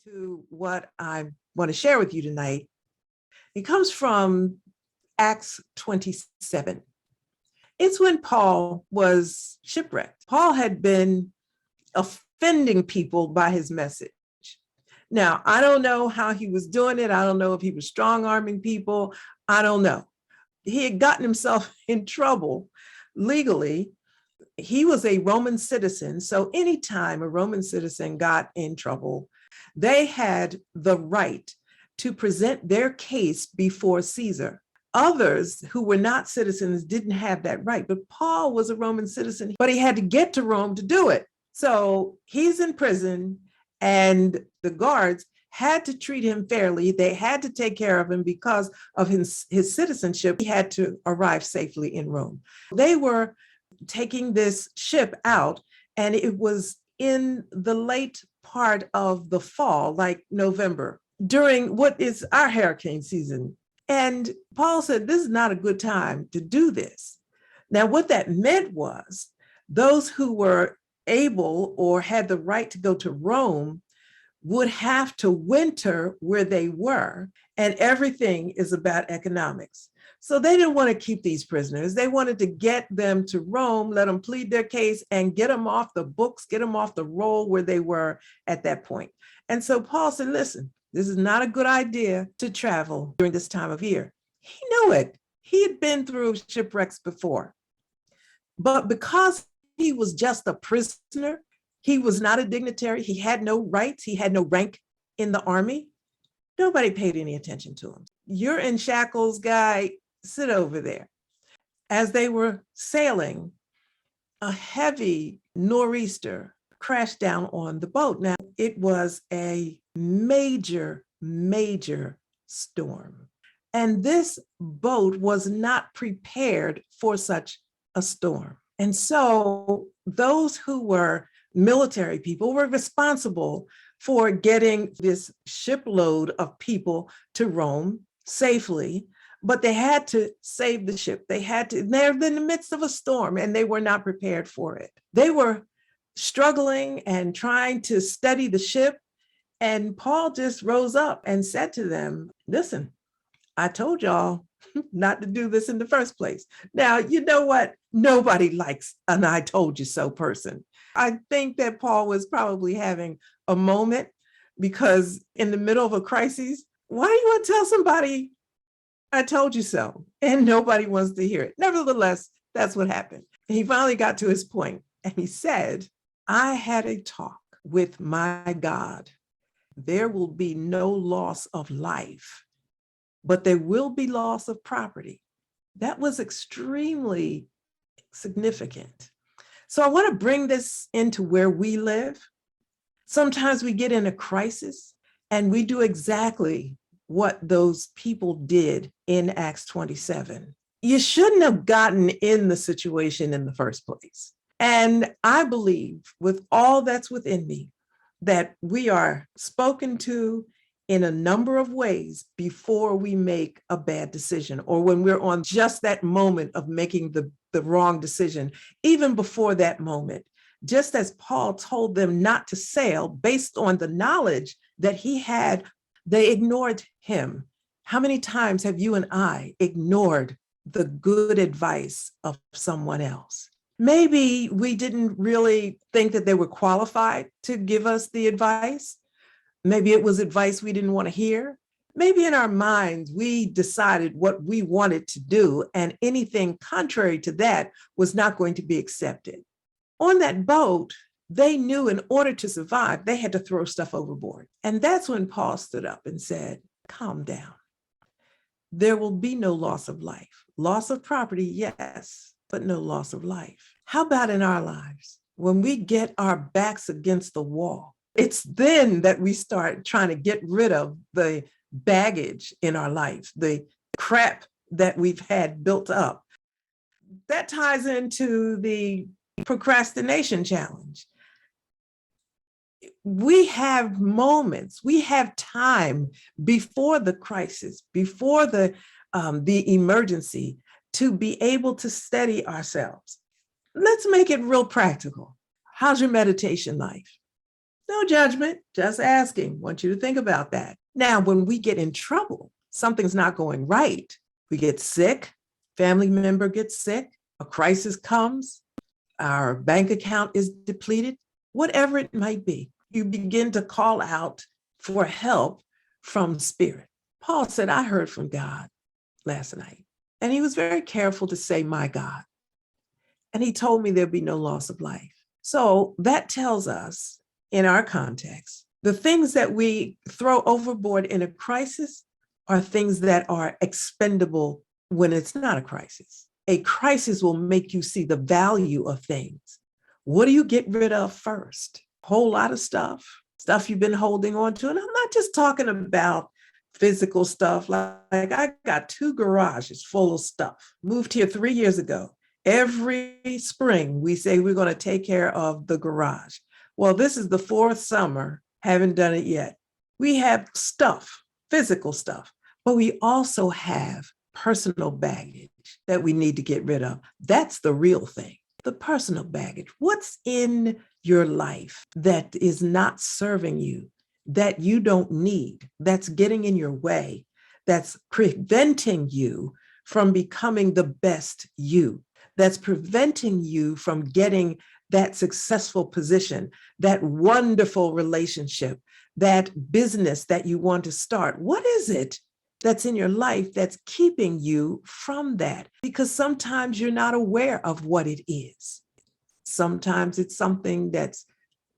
To what I want to share with you tonight. It comes from Acts 27. It's when Paul was shipwrecked. Paul had been offending people by his message. Now, I don't know how he was doing it. I don't know if he was strong arming people. I don't know. He had gotten himself in trouble legally. He was a Roman citizen. So anytime a Roman citizen got in trouble, they had the right to present their case before Caesar. Others who were not citizens didn't have that right, but Paul was a Roman citizen, but he had to get to Rome to do it. So he's in prison, and the guards had to treat him fairly. They had to take care of him because of his citizenship. He had to arrive safely in Rome. They were taking this ship out, and it was in the late part of the fall, like November, during what is our hurricane season. And Paul said, this is not a good time to do this. Now, what that meant was those who were able or had the right to go to Rome would have to winter where they were, and everything is about economics. So they didn't want to keep these prisoners. They wanted to get them to Rome, let them plead their case, and get them off the books, get them off the roll where they were at that point. And so Paul said, listen, this is not a good idea to travel during this time of year. He knew it. He had been through shipwrecks before. But because he was just a prisoner, he was not a dignitary, he had no rights, he had no rank in the army, nobody paid any attention to him. You're in shackles, guy, sit over there. As they were sailing, a heavy nor'easter crashed down on the boat. Now, it was a major, major storm. And this boat was not prepared for such a storm. And so those who were military people were responsible for getting this shipload of people to Rome safely, but they had to save the ship. They're in the midst of a storm, and they were not prepared for it. They were struggling and trying to steady the ship. And Paul just rose up and said to them, listen, I told y'all not to do this in the first place. Now, you know what? Nobody likes an I told you so person. I think that Paul was probably having a moment, because in the middle of a crisis, why do you want to tell somebody I told you so? And nobody wants to hear it. Nevertheless, that's what happened. He finally got to his point, and he said, I had a talk with my God. There will be no loss of life, but there will be loss of property. That was extremely significant. So I want to bring this into where we live. Sometimes we get in a crisis and we do exactly what those people did in Acts 27. You shouldn't have gotten in the situation in the first place. And I believe with all that's within me that we are spoken to in a number of ways before we make a bad decision, or when we're on just that moment of making the wrong decision, even before that moment. Just as Paul told them not to sail based on the knowledge that he had, they ignored him. How many times have you and I ignored the good advice of someone else? Maybe we didn't really think that they were qualified to give us the advice. Maybe it was advice we didn't want to hear. Maybe in our minds, we decided what we wanted to do, and anything contrary to that was not going to be accepted. On that boat, they knew in order to survive, they had to throw stuff overboard. And that's when Paul stood up and said, calm down. There will be no loss of life. Loss of property, yes, but no loss of life. How about in our lives? When we get our backs against the wall, it's then that we start trying to get rid of the baggage in our life, the crap that we've had built up. That ties into the procrastination challenge. We have moments, we have time before the crisis, before the emergency, to be able to steady ourselves. Let's make it real practical. How's your meditation life? No judgment, just asking. Want you to think about that. Now, when we get in trouble, something's not going right, we get sick, family member gets sick, a crisis comes, our bank account is depleted, whatever it might be, you begin to call out for help from spirit. Paul said, I heard from God last night, and he was very careful to say, my God. And he told me there'd be no loss of life. So that tells us, in our context, the things that we throw overboard in a crisis are things that are expendable when it's not a crisis. A crisis will make you see the value of things. What do you get rid of first? A whole lot of stuff you've been holding on to. And I'm not just talking about physical stuff. Like I got 2 garages full of stuff. Moved here 3 years ago. Every spring, we say we're going to take care of the garage. Well, this is the 4th summer, haven't done it yet. We have stuff, physical stuff, but we also have personal baggage that we need to get rid of. That's the real thing, the personal baggage. What's in your life that is not serving you, that you don't need, that's getting in your way, that's preventing you from becoming the best you, that's preventing you from getting that successful position, that wonderful relationship, that business that you want to start? What is it that's in your life that's keeping you from that? Because sometimes you're not aware of what it is. Sometimes it's something that's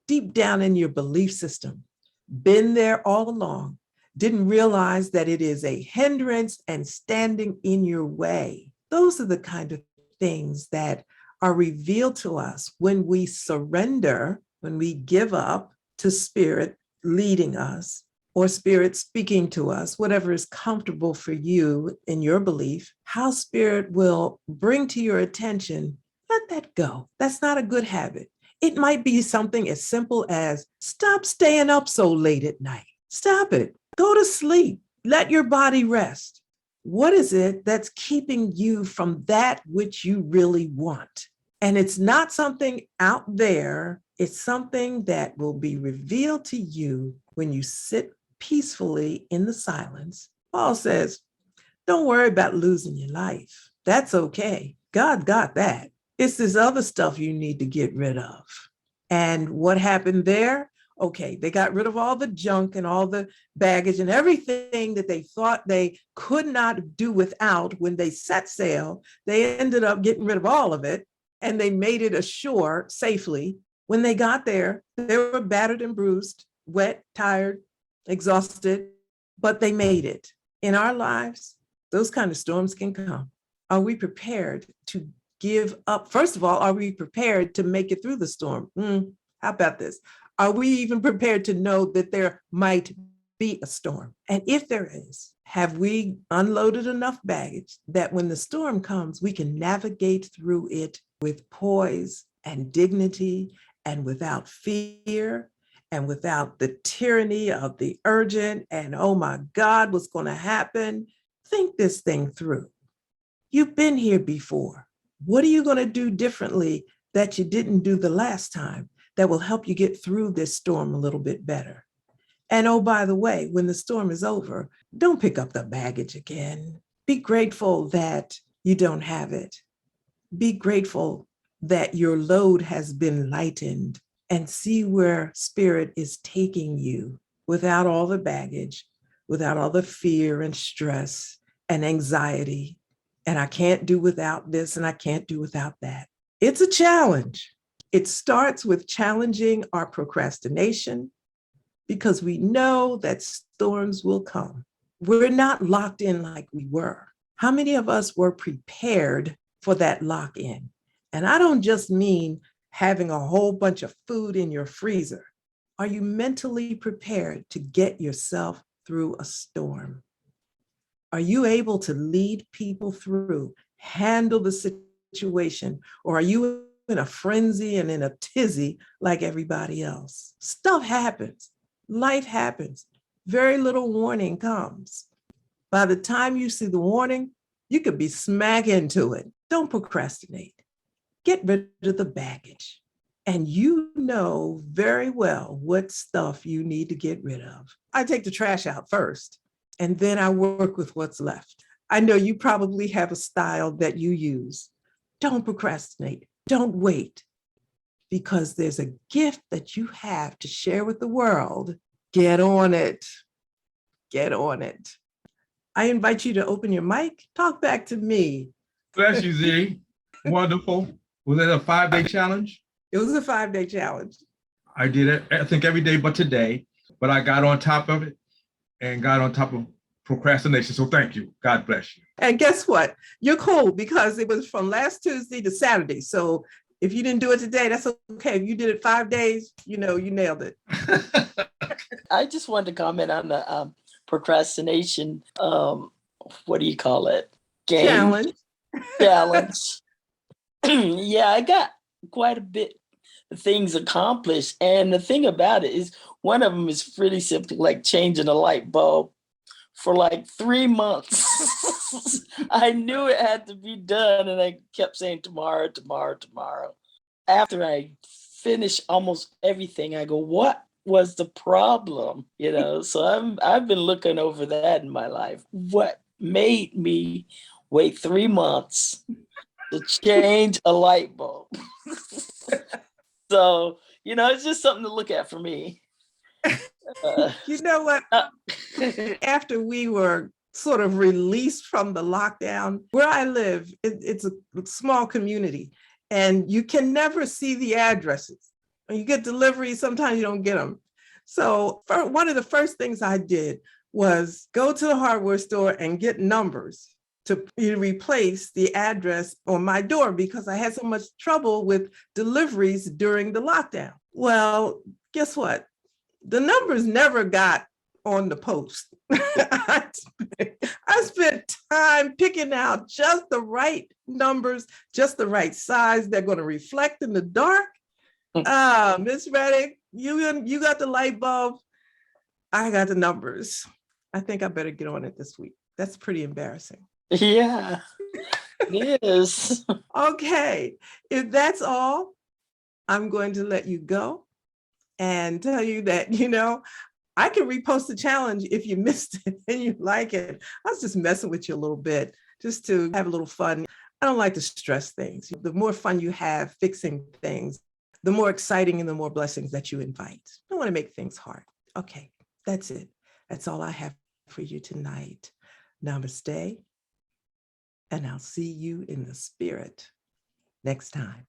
deep down in your belief system, been there all along, didn't realize that it is a hindrance and standing in your way. Those are the kind of things that are revealed to us when we surrender, when we give up to spirit leading us, or spirit speaking to us, whatever is comfortable for you in your belief, how spirit will bring to your attention, let that go. That's not a good habit. It might be something as simple as stop staying up so late at night. Stop it. Go to sleep. Let your body rest. What is it that's keeping you from that which you really want? And it's not something out there. It's something that will be revealed to you when you sit peacefully in the silence. Paul says, don't worry about losing your life. That's okay. God got that. It's this other stuff you need to get rid of. And what happened there? Okay, they got rid of all the junk and all the baggage and everything that they thought they could not do without. When they set sail, they ended up getting rid of all of it, and they made it ashore safely. When they got there, they were battered and bruised, wet, tired, exhausted, but they made it. In our lives, those kind of storms can come. Are we prepared to give up? First of all, are we prepared to make it through the storm? How about this? Are we even prepared to know that there might be a storm? And if there is, have we unloaded enough baggage that when the storm comes, we can navigate through it with poise and dignity and without fear and without the tyranny of the urgent and, oh my God, what's going to happen? Think this thing through. You've been here before. What are you going to do differently that you didn't do the last time that will help you get through this storm a little bit better? And oh, by the way, when the storm is over, don't pick up the baggage again. Be grateful that you don't have it. Be grateful that your load has been lightened, and see where spirit is taking you without all the baggage, without all the fear and stress and anxiety. And I can't do without this and I can't do without that. It's a challenge. It starts with challenging our procrastination, because we know that storms will come. We're not locked in like we were. How many of us were prepared for that lock in? And I don't just mean having a whole bunch of food in your freezer. Are you mentally prepared to get yourself through a storm? Are you able to lead people through, handle the situation, or are you in a frenzy and in a tizzy like everybody else? Stuff happens. Life happens. Very little warning comes. By the time you see the warning, you could be smack into it. Don't procrastinate. Get rid of the baggage. and you know very well what stuff you need to get rid of. I take the trash out first, and then I work with what's left. I know you probably have a style that you use. Don't procrastinate. Don't wait, because there's a gift that you have to share with the world. Get on it. Get on it. I invite you to open your mic. Talk back to me. Bless you, Z. Wonderful. Was it a 5-day challenge? It was a 5-day challenge. I did it, I think, every day but today, but I got on top of it and got on top of procrastination. So thank you. God bless you. And guess what? You're cool, because it was from last Tuesday to Saturday. So if you didn't do it today, that's okay. If you did it 5 days, you nailed it. I just wanted to comment on the procrastination, what do you call it? Challenge. Challenge. Yeah, I got quite a bit of things accomplished. And the thing about it is, one of them is pretty simple, like changing a light bulb for like 3 months. I knew it had to be done, and I kept saying tomorrow, tomorrow, tomorrow. After I finished almost everything, I go, what was the problem? So I've been looking over that in my life. What made me wait 3 months to change a light bulb? So, it's just something to look at for me. You know what? After we were sort of released from the lockdown, where I live, it's a small community, and you can never see the addresses. When you get deliveries, sometimes you don't get them. So one of the first things I did was go to the hardware store and get numbers to replace the address on my door, because I had so much trouble with deliveries during the lockdown. Well, guess what? The numbers never got on the post. I spent time picking out just the right numbers, just the right size. They're going to reflect in the dark. Miss Reddick, you got the light bulb. I got the numbers. I think I better get on it this week. That's pretty embarrassing. Yeah, it is. Okay, if that's all, I'm going to let you go and tell you that, I can repost the challenge if you missed it and you like it. I was just messing with you a little bit, just to have a little fun. I don't like to stress things. The more fun you have fixing things, the more exciting and the more blessings that you invite. I don't want to make things hard. Okay, that's it. That's all I have for you tonight. Namaste. And I'll see you in the spirit next time.